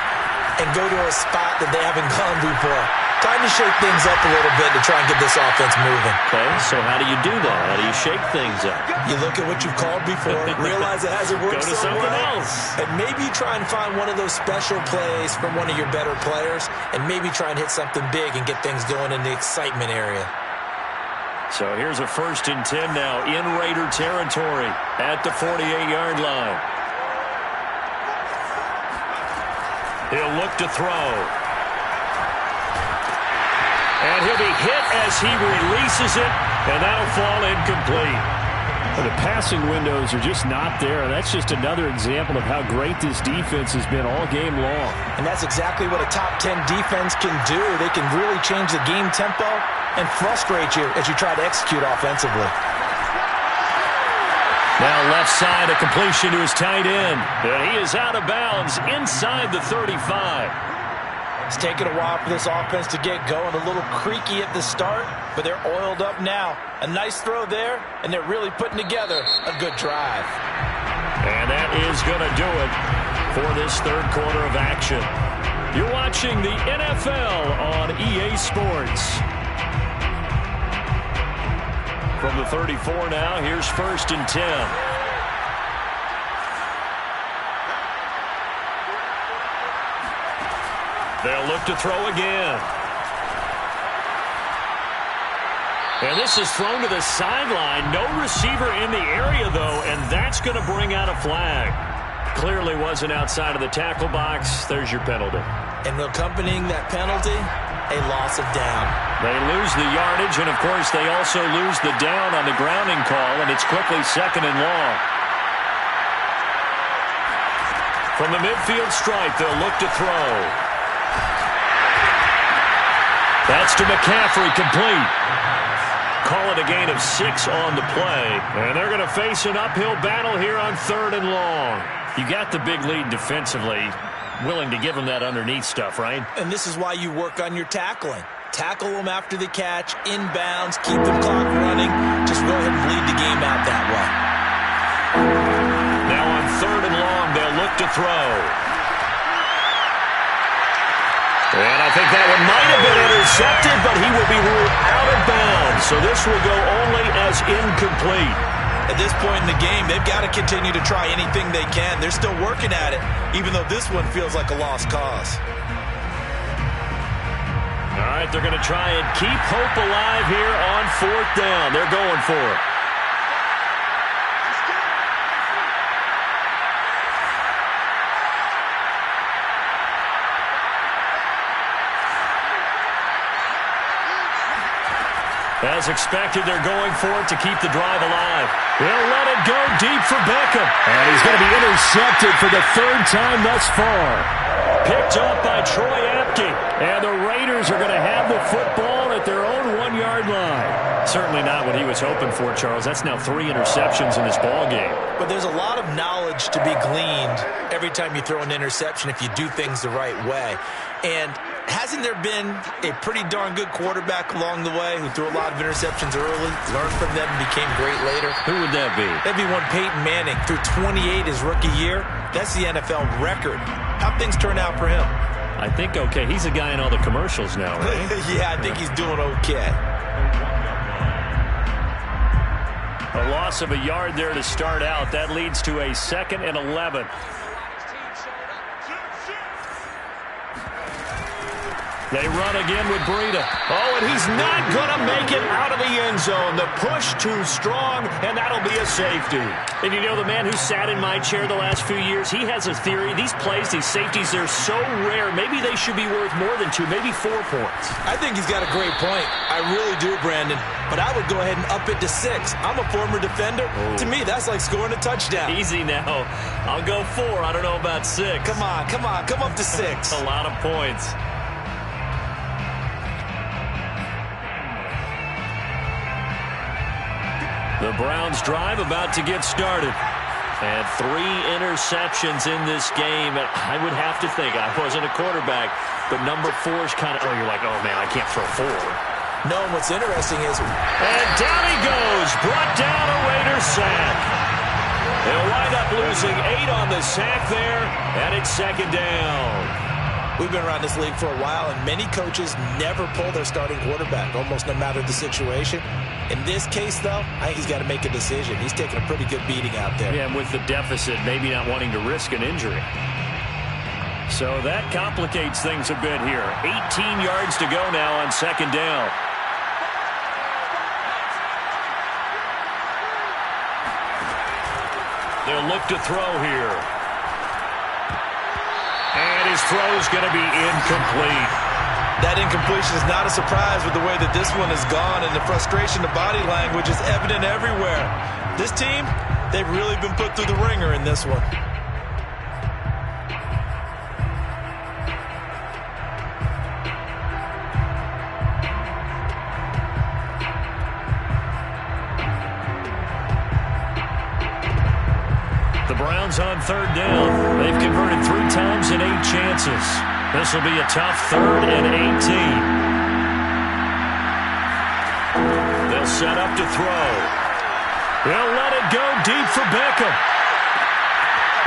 and go to a spot that they haven't gone before. Time to shake things up a little bit to try and get this offense moving. Okay, so how do you do that? How do you shake things up? You look at what you've called before, realize it hasn't worked Go to so something well, else. and maybe try and find one of those special plays from one of your better players, and maybe try and hit something big and get things going in the excitement area. So here's a 1st and 10 now in Raider territory at the 48-yard line. He'll look to throw. And he'll be hit as he releases it, and that'll fall incomplete. Well, the passing windows are just not there. That's just another example of how great this defense has been all game long. And that's exactly what a top 10 defense can do. They can really change the game tempo and frustrate you as you try to execute offensively. Now left side, a completion to his tight end. And he is out of bounds inside the 35. It's taken a while for this offense to get going. A little creaky at the start, but they're oiled up now. A nice throw there, and they're really putting together a good drive. And that is going to do it for this third quarter of action. You're watching the NFL on EA Sports. From the 34 now, here's 1st and 10. They'll look to throw again. And this is thrown to the sideline. No receiver in the area, though, and that's going to bring out a flag. Clearly wasn't outside of the tackle box. There's your penalty. And accompanying that penalty, a loss of down. They lose the yardage, and, of course, they also lose the down on the grounding call, and it's quickly 2nd and long. From the midfield stripe, they'll look to throw. That's to McCaffrey, complete. Call it a gain of 6 on the play. And they're going to face an uphill battle here on 3rd and long. You got the big lead defensively. Willing to give them that underneath stuff, right? And this is why you work on your tackling. Tackle them after the catch, inbounds, keep the clock running. Just go ahead and bleed the game out that way. Now on 3rd and long, they'll look to throw. And I think that one might have been intercepted, but he will be ruled out of bounds. So this will go only as incomplete. At this point in the game, they've got to continue to try anything they can. They're still working at it, even though this one feels like a lost cause. All right, they're going to try and keep hope alive here on 4th down. They're going for it. As expected, they're going for it to keep the drive alive. They'll let it go deep for Beckham. And he's going to be intercepted for the 3rd time thus far. Picked up by Troy Apke. And the Raiders are going to have the football at their own 1-yard line. Certainly not what he was hoping for, Charles. That's now 3 interceptions in this ball game. But there's a lot of knowledge to be gleaned every time you throw an interception if you do things the right way. And hasn't there been a pretty darn good quarterback along the way who threw a lot of interceptions early, learned from them, and became great later? Who would that be? That'd be one Peyton Manning. Threw 28 his rookie year. That's the NFL record. How'd things turn out for him? I think okay. He's a guy in all the commercials now, right? Yeah, I think he's doing okay. A loss of a yard there to start out. That leads to a 2nd and 11. They run again with Breida. Oh, and he's not going to make it out of the end zone. The push too strong, and that'll be a safety. And you know, the man who sat in my chair the last few years, he has a theory. These plays, these safeties, they're so rare. Maybe they should be worth more than 2, maybe 4 points. I think he's got a great point. I really do, Brandon. But I would go ahead and up it to 6. I'm a former defender. To me, that's like scoring a touchdown. Easy now. I'll go 4. I don't know about 6. Come on. Come up to 6. A lot of points. The Browns drive about to get started. And 3 interceptions in this game. And I would have to think, I wasn't a quarterback, but number 4 is kind of, you're like, oh, man, I can't throw 4. No, and what's interesting is... And down he goes. Brought down a Raiders sack. They'll wind up losing 8 on the sack there, and it's 2nd down. We've been around this league for a while, and many coaches never pull their starting quarterback, almost no matter the situation. In this case, though, I think he's got to make a decision. He's taking a pretty good beating out there. Yeah, and with the deficit, maybe not wanting to risk an injury. So that complicates things a bit here. 18 yards to go now on 2nd down. They'll look to throw here. And his throw's going to be incomplete. That incompletion is not a surprise with the way that this one has gone, and the frustration, the body language is evident everywhere. This team, they've really been put through the ringer in this one. The Browns on 3rd down. They've converted 3 times in 8 chances. This will be a tough 3rd and 18. They'll set up to throw. They'll let it go deep for Beckham.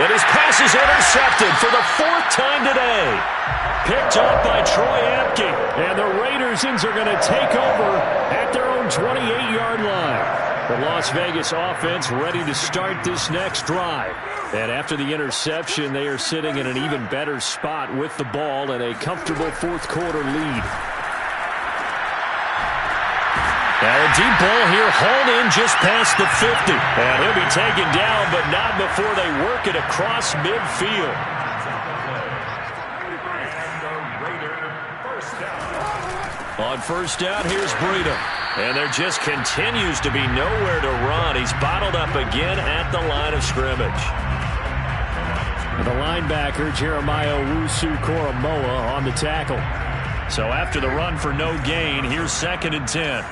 And his pass is intercepted for the 4th time today. Picked up by Troy Apke. And the Raiders are going to take over at their own 28-yard line. The Las Vegas offense ready to start this next drive. And after the interception, they are sitting in an even better spot with the ball and a comfortable 4th quarter lead. Now a deep ball here, hauled in just past the 50. And he'll be taken down, but not before they work it across midfield. On 1st down, here's Breida. And there just continues to be nowhere to run. He's bottled up again at the line of scrimmage. The linebacker, Jeremiah Owusu-Koramoah, on the tackle. So after the run for no gain, here's 2nd and 10.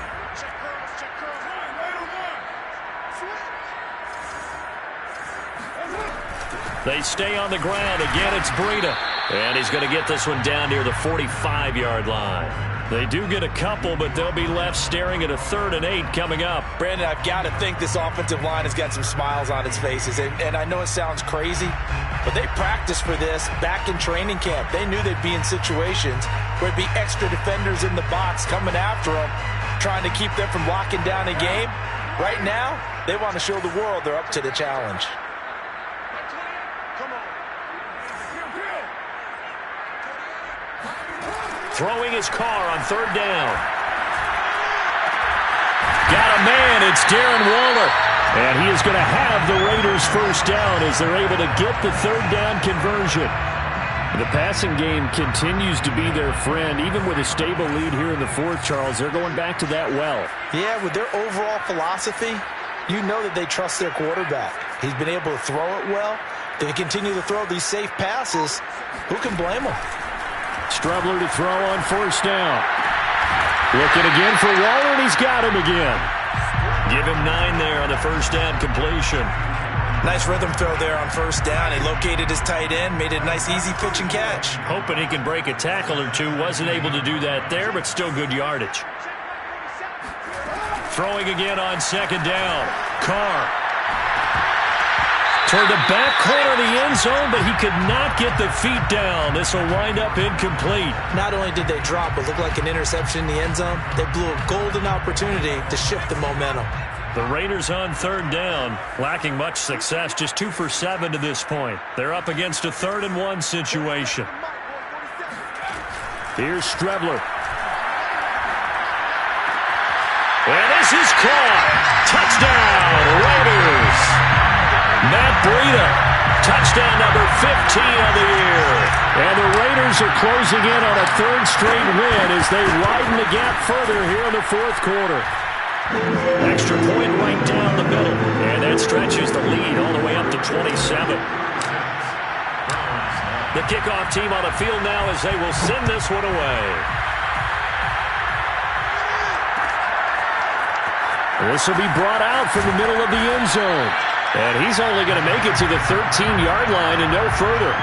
They stay on the ground. Again, it's Breida. And he's going to get this one down near the 45-yard line. They do get a couple, but they'll be left staring at a 3rd and 8 coming up. Brandon, I've got to think this offensive line has got some smiles on its faces. And I know it sounds crazy, but they practiced for this back in training camp. They knew they'd be in situations where there'd be extra defenders in the box coming after them, trying to keep them from locking down a game. Right now, they want to show the world they're up to the challenge. Throwing his car on 3rd down. Got a man. It's Darren Waller. And he is going to have the Raiders' 1st down as they're able to get the 3rd down conversion. The passing game continues to be their friend. Even with a stable lead here in the 4th, Charles, they're going back to that well. Yeah, with their overall philosophy, you know that they trust their quarterback. He's been able to throw it well. They continue to throw these safe passes. Who can blame them? Strubler to throw on 1st down. Looking again for Waller, and he's got him again. Give him 9 there on the 1st down completion. Nice rhythm throw there on 1st down. He located his tight end, made it a nice easy pitch and catch. Hoping he can break a tackle or two. Wasn't able to do that there, but still good yardage. Throwing again on 2nd down. Carr. Toward the back corner of the end zone, but he could not get the feet down. This will wind up incomplete. Not only did they drop what looked like an interception in the end zone, they blew a golden opportunity to shift the momentum. The Raiders on 3rd down, lacking much success, just 2 for 7 to this point. They're up against a 3rd and 1 situation. Here's Strebler. And this is caught. Touchdown, Raiders. Matt Breida, touchdown number 15 of the year. And the Raiders are closing in on a third straight win as they widen the gap further here in the fourth quarter. Extra point right down the middle. And that stretches the lead all the way up to 27. The kickoff team on the field now as they will send this one away. This will be brought out from the middle of the end zone. And he's only going to make it to the 13-yard line and no further.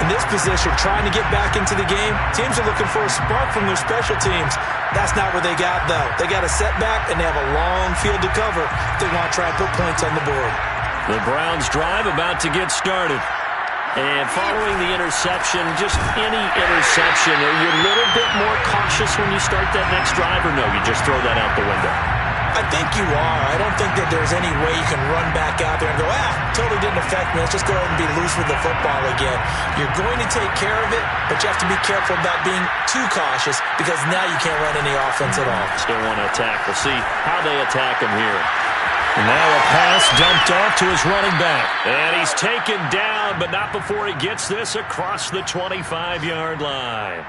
In this position, trying to get back into the game, teams are looking for a spark from their special teams. That's not what they got, though. They got a setback, and they have a long field to cover if they want to try and put points on the board. The Browns drive about to get started. And following the interception, just any interception, are you a little bit more cautious when you start that next drive, or no, you just throw that out the window? I think you are. I don't think that there's any way you can run back out there and go, totally didn't affect me. Let's just go ahead and be loose with the football again. You're going to take care of it, but you have to be careful about being too cautious because now you can't run any offense at all. Still want to attack. We'll see how they attack him here. And now a pass dumped off to his running back. And he's taken down, but not before he gets this across the 25-yard line.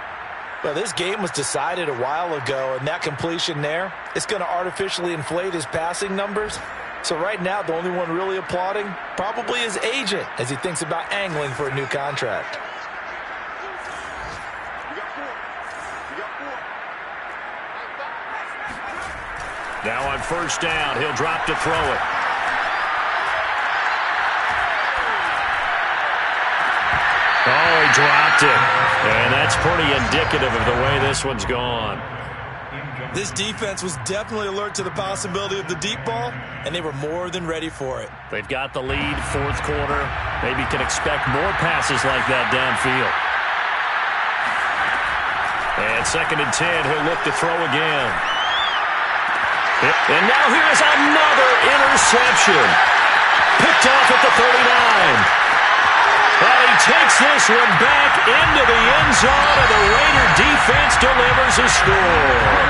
Well, this game was decided a while ago, and that completion there, it's going to artificially inflate his passing numbers. So right now, the only one really applauding probably his agent as he thinks about angling for a new contract. Now on first down, he'll drop to throw it. Oh, he dropped it. And that's pretty indicative of the way this one's gone. This defense was definitely alert to the possibility of the deep ball, and they were more than ready for it. They've got the lead, fourth quarter. Maybe can expect more passes like that downfield. And 2nd and 10, he'll look to throw again. And now here's another interception. Picked off at the 39. And he takes this one back into the end zone, and the Raider defense delivers a score.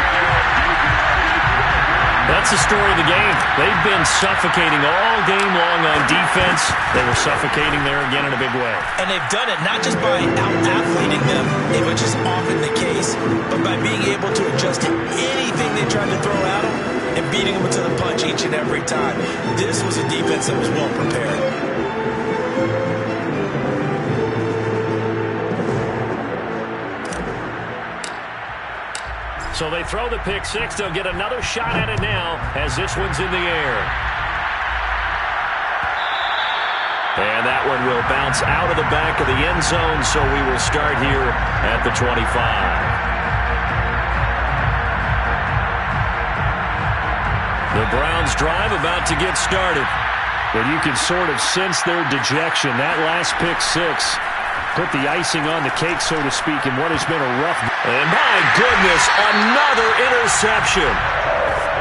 That's the story of the game. They've been suffocating all game long on defense. They were suffocating there again in a big way. And they've done it not just by out-athleting them, which is often the case, but by being able to adjust to anything they tried to throw at them and beating them to the punch each and every time. This was a defense that was well prepared. So they throw the pick six. They'll get another shot at it now as this one's in the air. And that one will bounce out of the back of the end zone, so we will start here at the 25. The Browns drive about to get started. But you can sort of sense their dejection. That last pick six put the icing on the cake, so to speak, in what has been a rough. And my goodness, another interception.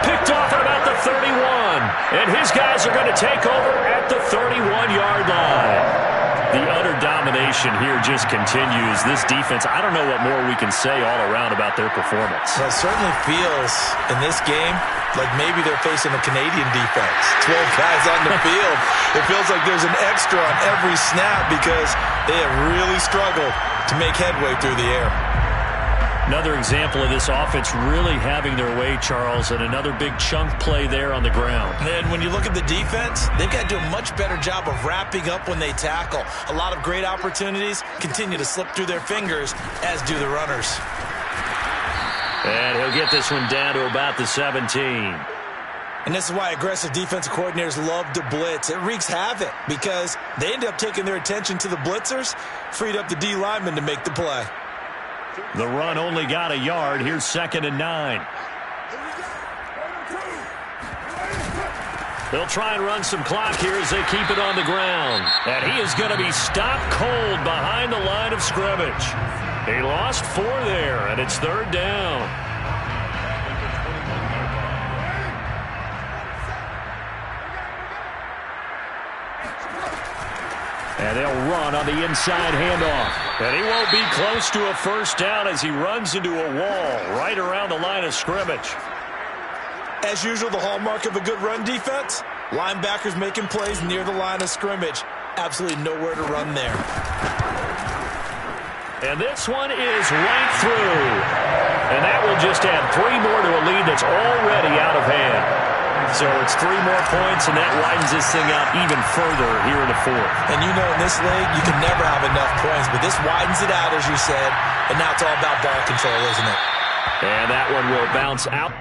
Picked off at about the 31. And his guys are going to take over at the 31-yard line. The utter domination here just continues. This defense, I don't know what more we can say all around about their performance. Well, it certainly feels in this game like maybe they're facing a Canadian defense. 12 guys on the field. It feels like there's an extra on every snap because they have really struggled to make headway through the air. Another example of this offense really having their way, Charles, and another big chunk play there on the ground. And when you look at the defense, they've got to do a much better job of wrapping up when they tackle. A lot of great opportunities continue to slip through their fingers, as do the runners. And he'll get this one down to about the 17. And this is why aggressive defensive coordinators love to blitz. It wreaks havoc because they end up taking their attention to the blitzers, freed up the D lineman to make the play. The run only got a yard. Here's 2nd and 9. They'll try and run some clock here as they keep it on the ground. And he is going to be stopped cold behind the line of scrimmage. He lost 4 there, and it's 3rd down. And they'll run on the inside handoff. And he won't be close to a first down as he runs into a wall right around the line of scrimmage. As usual, the hallmark of a good run defense, linebackers making plays near the line of scrimmage. Absolutely nowhere to run there. And this one is right through. And that will just add 3 more to a lead that's already out of hand. So it's 3 more points, and that widens this thing out even further here in the fourth. And you know in this league, you can never have enough points, but this widens it out, as you said, and now it's all about ball control, isn't it? And that one will bounce out.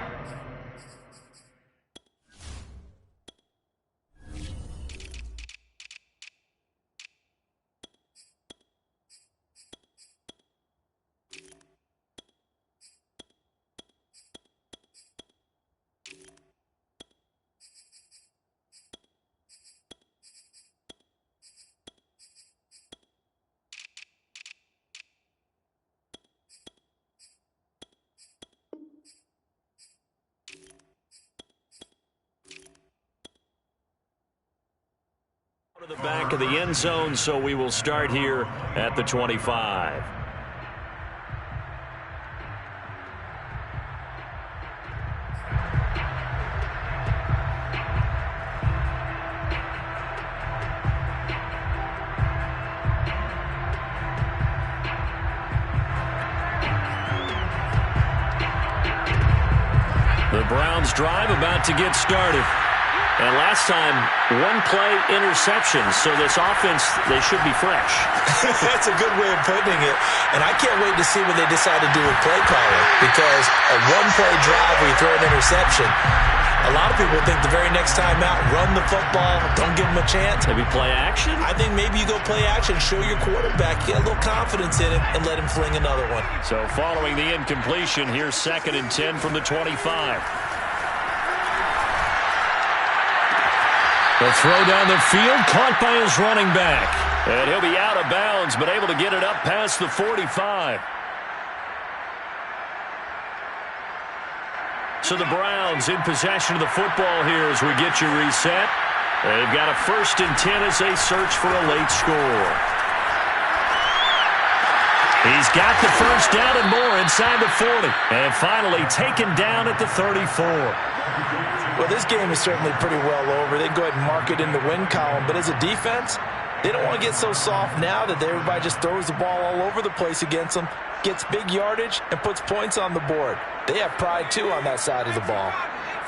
To the back of the end zone, so we will start here at the 25. The Browns drive about to get started. And last time, 1-play interception, so this offense, they should be fresh. That's a good way of putting it. And I can't wait to see what they decide to do with play calling, because a 1-play drive where you throw an interception, a lot of people think the very next time out, run the football, don't give them a chance. Maybe play action? I think maybe you go play action, show your quarterback, get a little confidence in him, and let him fling another one. So following the incompletion, here's 2nd and 10 from the 25. The throw down the field, caught by his running back. And he'll be out of bounds, but able to get it up past the 45. So the Browns in possession of the football here as we get you reset. They've got a 1st and 10 as they search for a late score. He's got the first down and more inside the 40. And finally taken down at the 34. Well, this game is certainly pretty well over. They go ahead and mark it in the win column. But as a defense, they don't want to get so soft now that everybody just throws the ball all over the place against them, gets big yardage, and puts points on the board. They have pride, too, on that side of the ball.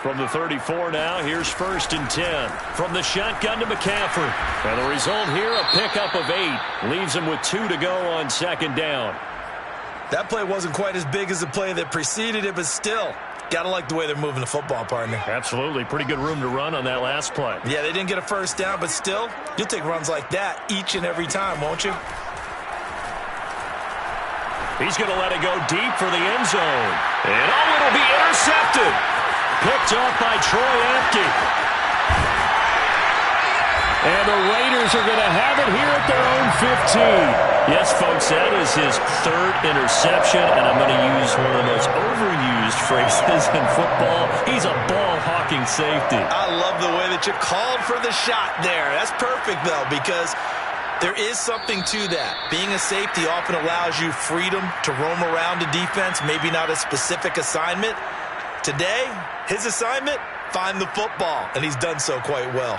From the 34 now, here's 1st and 10. From the shotgun to McCaffrey. And the result here, a pickup of 8. Leaves him with 2 to go on 2nd down. That play wasn't quite as big as the play that preceded it, but still, gotta like the way they're moving the football, partner. Absolutely. Pretty good room to run on that last play. Yeah, they didn't get a first down, but still, you'll take runs like that each and every time, won't you? He's going to let it go deep for the end zone. And it'll be intercepted. Picked off by Troy Apke. And the Raiders are going to have it here at their own 15. Yes, folks, that is his 3rd interception, and I'm going to use one of the most overused phrases in football. He's a ball-hawking safety. I love the way that you called for the shot there. That's perfect, though, because there is something to that. Being a safety often allows you freedom to roam around the defense, maybe not a specific assignment. Today, his assignment, find the football, and he's done so quite well.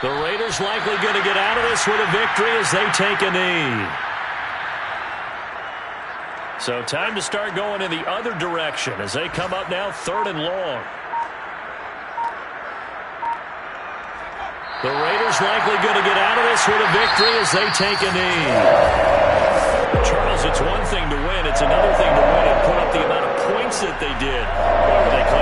The Raiders likely going to get out of this with a victory as they take a knee. So time to start going in the other direction as they come up now 3rd and long. The Raiders likely going to get out of this with a victory as they take a knee. Charles, it's one thing to win. It's another thing to win and put up the amount of points that they did. Or they claim